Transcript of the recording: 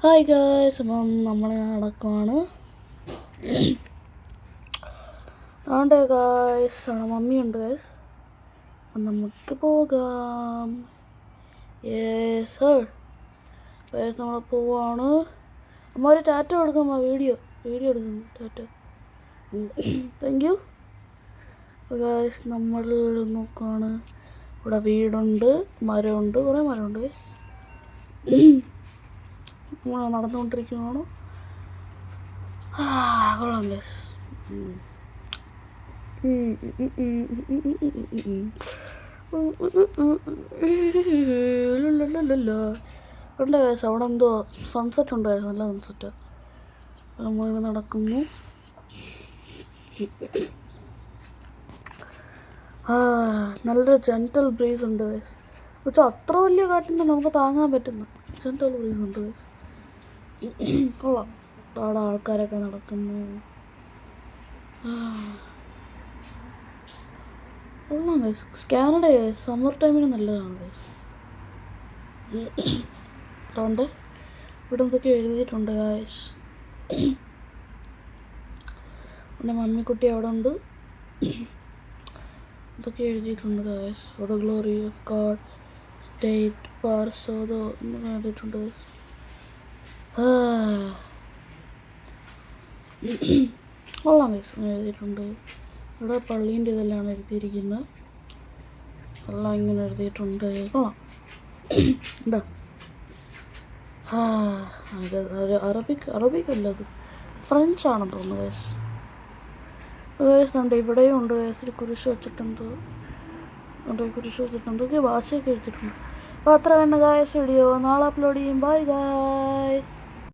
Hi guys, അപ്പം നമ്മളിങ്ങനെ നടക്കുവാണ്. അതുകൊണ്ട് ഗായ്സ് അവിടെ മമ്മിയുണ്ട് ഗായ്സ്. അപ്പം നമുക്ക് പോകാം. Yes sir. ഗായ്സ് നമ്മൾ പോവാണ്. അമ്മ ഒരു ടാറ്റ കൊടുക്കാം. വീഡിയോ എടുക്കുന്നു ടാറ്റ. Thank you. ഗായ്സ് നമ്മൾ നോക്കുകയാണ്. ഇവിടെ വീടുണ്ട്, മരമുണ്ട്, കുറേ മരമുണ്ട് ഗായ്സ്. നമ്മൾ നടന്നുകൊണ്ടിരിക്കുകയാണ്. കൊള്ളാം ഗൈസ്. ഉണ്ട് ഗൈസ്, അവിടെ എന്തോ സൺസെറ്റ് ഉണ്ടായിരുന്നു, നല്ല സൺസെറ്റ്. നമ്മളിങ്ങനെ നടക്കുന്നു. നല്ലൊരു ജെൻറ്റൽ ബ്രീസ് ഉണ്ട് ഗൈസ്. പക്ഷെ അത്ര വലിയ കാറ്റൊന്നും നമുക്ക് താങ്ങാൻ പറ്റുന്ന ജെൻറ്റൽ ബ്രീസ് ഉണ്ട് ഗൈസ്. കൊള്ളാം. അവിടെ ആൾക്കാരൊക്കെ നടക്കുന്നു. കൊള്ളാം ഗൈസ്. കാനഡ ഗൈസ് സമ്മർ ടൈമിന് നല്ലതാണ് ഗൈസ്. അതുകൊണ്ട് ഇവിടെ എന്തൊക്കെ എഴുതിയിട്ടുണ്ട് ഗൈസ്. എൻ്റെ മമ്മിക്കുട്ടി അവിടെ ഉണ്ട്. ഇതൊക്കെ എഴുതിയിട്ടുണ്ട് guys. For the glory of God സ്റ്റേറ്റ് പാർസോദോ എന്നൊക്കെ എഴുതിയിട്ടുണ്ട് ഗൈസ്. കൊള്ളാം ഗൈസ് എഴുതിയിട്ടുണ്ട്. ഇവിടെ പള്ളീൻ്റെ ഇതെല്ലാം എഴുതിയിരിക്കുന്നത്. എല്ലാം ഇങ്ങനെ എഴുതിയിട്ടുണ്ട്. കൊള്ളാം. എന്താ അറബിക് അല്ല, അത് ഫ്രഞ്ച് ആണെന്ന് തോന്നുന്നു ഗൈസ്. ഉണ്ട് ഇവിടെയും ഉണ്ട് ഗൈസ്. ഒരു കുരിശ് വെച്ചിട്ടെന്തോ എന്തൊക്കെ ഭാഷയൊക്കെ എഴുതിയിട്ടുണ്ട്. അപ്പോൾ അത്ര തന്നെ ഗൈസ്. വീഡിയോ നാളെ അപ്ലോഡ് ചെയ്യും. Bye guys.